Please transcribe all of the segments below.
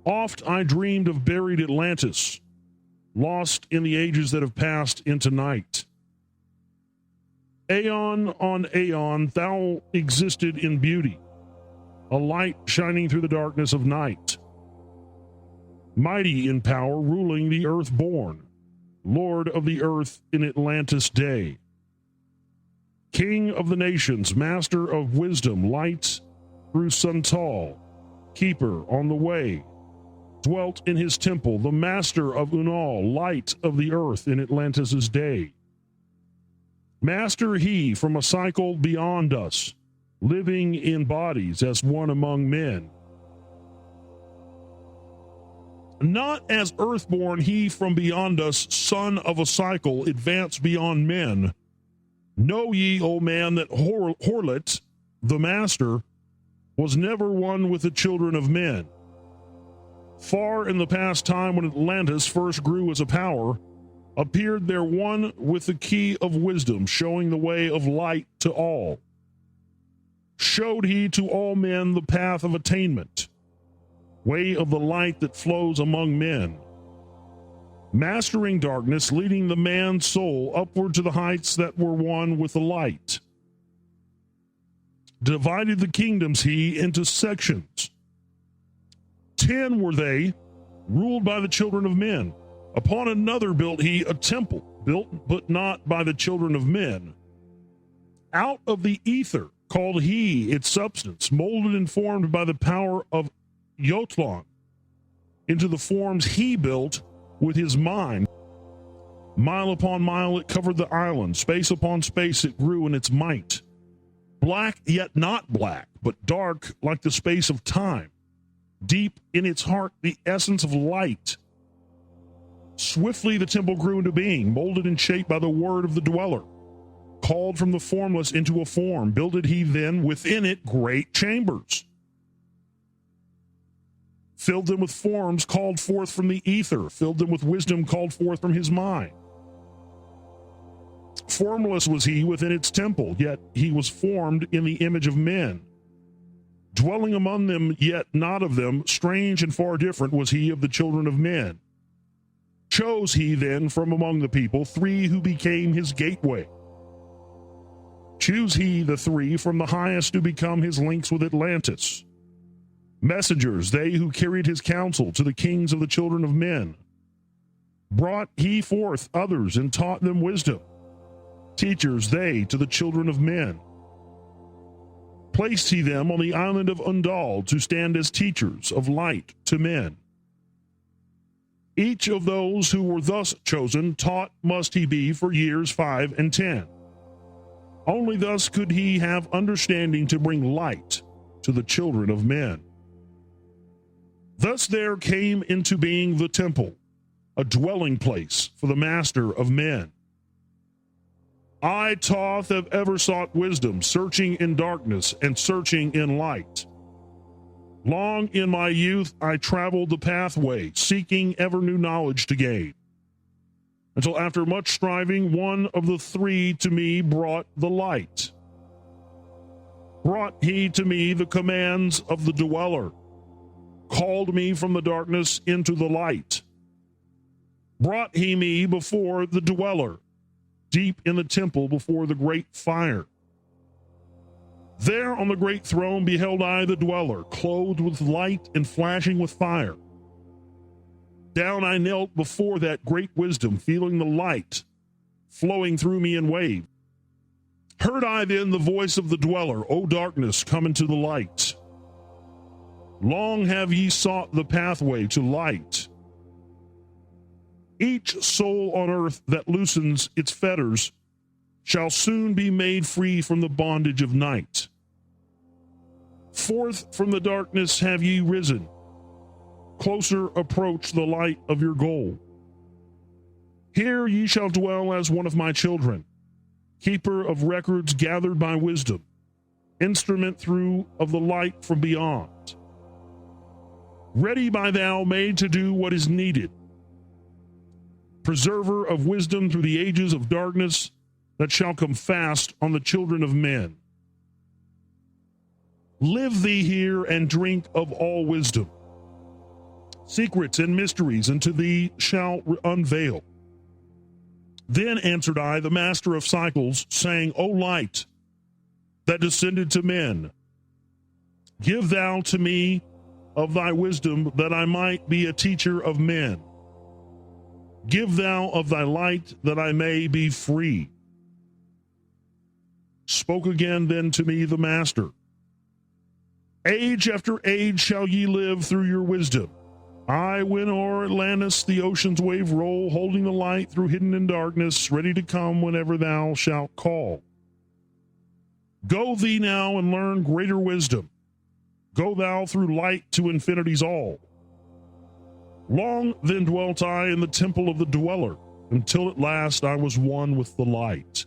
Oft I dreamed of buried Atlantis, lost in the ages that have passed into night. Aeon on aeon thou existed in beauty, a light shining through the darkness of night. Mighty in power, ruling the earth born, Lord of the earth in Atlantis day. King of the nations, master of wisdom, light through Suntal, keeper on the way, dwelt in his temple, the master of Unal, light of the earth in Atlantis' day. Master he from a cycle beyond us, living in bodies as one among men. Not as earthborn he from beyond us, son of a cycle, advanced beyond men. Know ye, O man, that Horlet, the master, was never one with the children of men. Far in the past time when Atlantis first grew as a power, appeared there one with the key of wisdom, showing the way of light to all. Showed he to all men the path of attainment, way of the light that flows among men. Mastering darkness, leading the man's soul upward to the heights that were one with the light. Divided the kingdoms he into sections. 10 were they, ruled by the children of men. Upon another built he a temple, built but not by the children of men. Out of the ether called he its substance, molded and formed by the power of Yotlon. Into the forms he built with his mind. Mile upon mile it covered the island, space upon space it grew in its might. Black yet not black, but dark like the space of time. Deep in its heart the essence of light. Swiftly the temple grew into being, molded and shaped by the word of the dweller. Called from the formless into a form, builded he then within it great chambers. Filled them with forms called forth from the ether, filled them with wisdom called forth from his mind. Formless was he within its temple, yet he was formed in the image of men. Dwelling among them, yet not of them, strange and far different was he of the children of men. Chose he then from among the people 3 who became his gateway. Choose he the 3 from the highest to become his links with Atlantis. Messengers, they who carried his counsel to the kings of the children of men. Brought he forth others and taught them wisdom. Teachers, they to the children of men. Placed he them on the island of Unal to stand as teachers of light to men. Each of those who were thus chosen taught must he be for years 5 and 10. Only thus could he have understanding to bring light to the children of men. Thus there came into being the temple, a dwelling place for the master of men. I, Thoth, have ever sought wisdom, searching in darkness and searching in light. Long in my youth I traveled the pathway, seeking ever new knowledge to gain, until after much striving, one of the 3 to me brought the light. Brought he to me the commands of the dweller, called me from the darkness into the light. Brought he me before the dweller, deep in the temple before the great fire. There on the great throne beheld I the dweller, clothed with light and flashing with fire. Down I knelt before that great wisdom, feeling the light flowing through me in waves. Heard I then the voice of the dweller, O darkness, come into the light. Long have ye sought the pathway to light. Each soul on earth that loosens its fetters shall soon be made free from the bondage of night. Forth from the darkness have ye risen, closer approach the light of your goal. Here ye shall dwell as one of my children, keeper of records gathered by wisdom, instrument through of the light from beyond. Ready by thou made to do what is needed, preserver of wisdom through the ages of darkness that shall come fast on the children of men. Live thee here and drink of all wisdom. secrets and mysteries unto thee shall unveil. Then answered I, the master of cycles, saying, O light that descended to men, give thou to me of thy wisdom, that I might be a teacher of men. Give thou of thy light, that I may be free. Spoke again then to me the master, age after age shall ye live through your wisdom. I, when o'er Atlantis the ocean's wave roll, holding the light through hidden in darkness, ready to come whenever thou shalt call. Go thee now and learn greater wisdom. Go thou through light to infinity's all. Long then dwelt I in the temple of the dweller, until at last I was one with the light.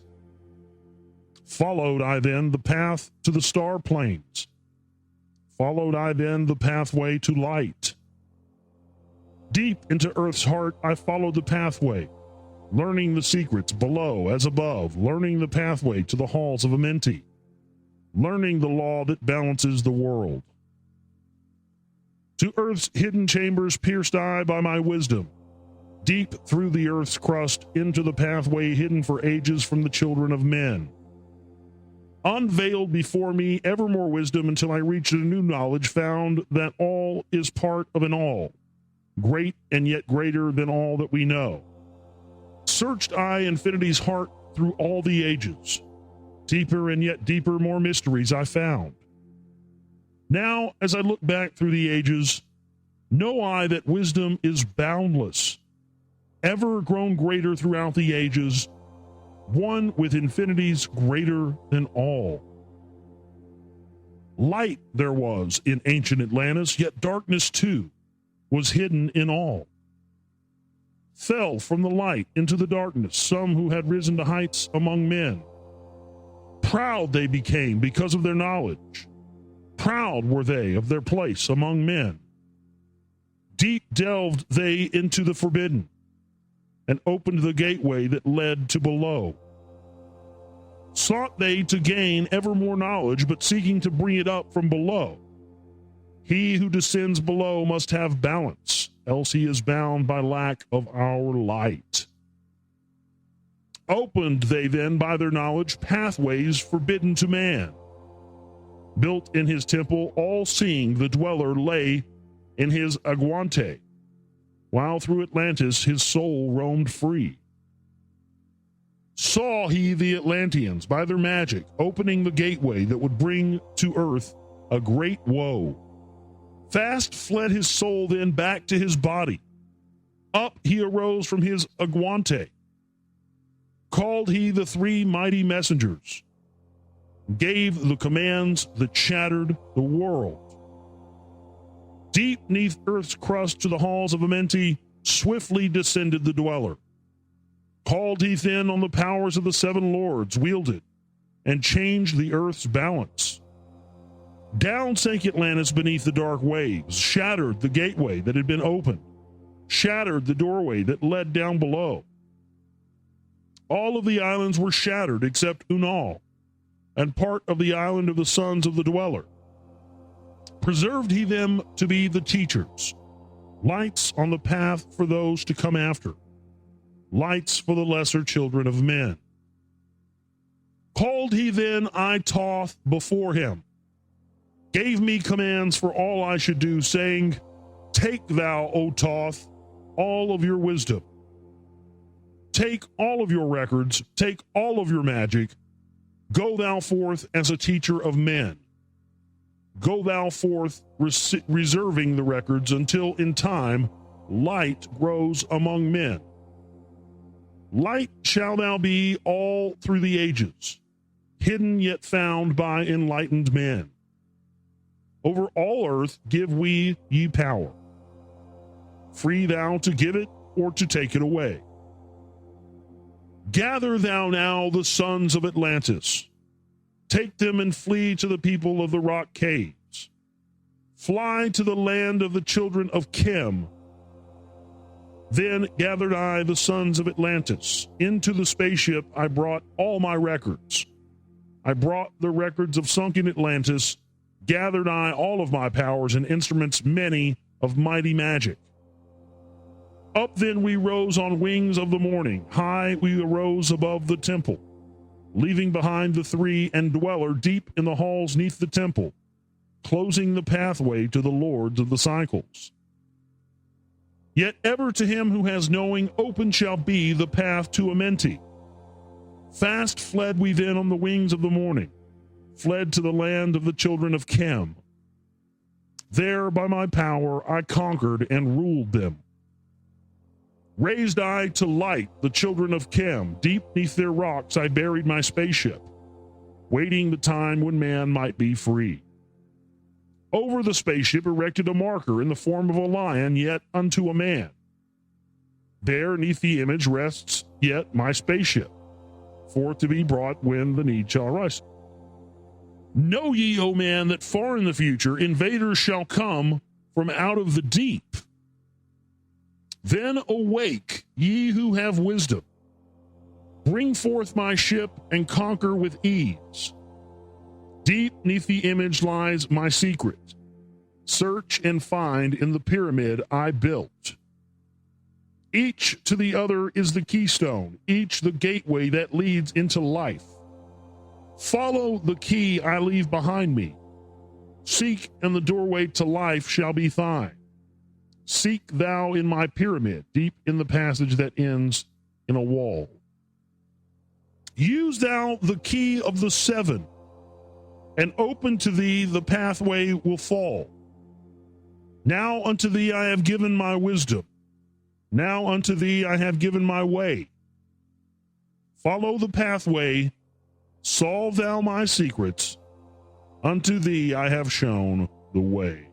Followed I then the path to the star plains. Followed I then the pathway to light. Deep into earth's heart I followed the pathway, learning the secrets below as above, learning the pathway to the halls of Amenti, learning the law that balances the world. To earth's hidden chambers pierced I by my wisdom, deep through the earth's crust into the pathway hidden for ages from the children of men. Unveiled before me ever more wisdom until I reached a new knowledge, found that all is part of an all, great and yet greater than all that we know. Searched I infinity's heart through all the ages. Deeper and yet deeper more mysteries I found. Now, as I look back through the ages, know I that wisdom is boundless, ever grown greater throughout the ages, one with infinities greater than all. Light there was in ancient Atlantis, yet darkness too was hidden in all. Fell from the light into the darkness some who had risen to heights among men. Proud they became because of their knowledge. Proud were they of their place among men. Deep delved they into the forbidden, and opened the gateway that led to below. Sought they to gain ever more knowledge, but seeking to bring it up from below. He who descends below must have balance, else he is bound by lack of our light. Opened they then by their knowledge pathways forbidden to man. Built in his temple, all-seeing the dweller lay in his aguante, while through Atlantis his soul roamed free. Saw he the Atlanteans by their magic opening the gateway that would bring to earth a great woe. Fast fled his soul then back to his body. Up he arose from his aguante. Called he the three mighty messengers. Gave the commands that shattered the world. Deep neath earth's crust to the halls of Amenti swiftly descended the dweller. Called he then on the powers of the seven lords, wielded, and changed the earth's balance. Down sank Atlantis beneath the dark waves, shattered the gateway that had been opened, shattered the doorway that led down below. All of the islands were shattered except Unal, and part of the island of the sons of the dweller. Preserved he them to be the teachers, lights on the path for those to come after, lights for the lesser children of men. Called he then I Thoth before him, gave me commands for all I should do, saying, Take thou, O Thoth, all of your wisdom. Take all of your records, take all of your magic. Go thou forth as a teacher of men. Go thou forth reserving the records until in time light grows among men. Light shall thou be all through the ages, hidden yet found by enlightened men. Over all earth give we ye power. Free thou to give it or to take it away. Gather thou now the sons of Atlantis. Take them and flee to the people of the rock caves. Fly to the land of the children of Chem. Then gathered I the sons of Atlantis. Into the spaceship I brought all my records. I brought the records of sunken Atlantis. Gathered I all of my powers and instruments, many of mighty magic. Up then we rose on wings of the morning. High we arose above the temple, leaving behind the three and dweller deep in the halls neath the temple, closing the pathway to the lords of the cycles. Yet ever to him who has knowing open shall be the path to Amenti. Fast fled we then on the wings of the morning, fled to the land of the children of Chem. There by my power I conquered and ruled them. Raised I to light the children of Chem, deep neath their rocks I buried my spaceship, waiting the time when man might be free. Over the spaceship erected a marker in the form of a lion, yet unto a man. There neath the image rests yet my spaceship, for to be brought when the need shall arise. Know ye, O man, that far in the future invaders shall come from out of the deep. Then awake, ye who have wisdom. Bring forth my ship and conquer with ease. Deep neath the image lies my secret. Search and find in the pyramid I built. Each to the other is the keystone, each the gateway that leads into life. Follow the key I leave behind me. Seek, and the doorway to life shall be thine. Seek thou in my pyramid, deep in the passage that ends in a wall. Use thou the key of the seven, and open to thee the pathway will fall. Now unto thee I have given my wisdom. Now unto thee I have given my way. Follow the pathway, solve thou my secrets. Unto thee I have shown the way.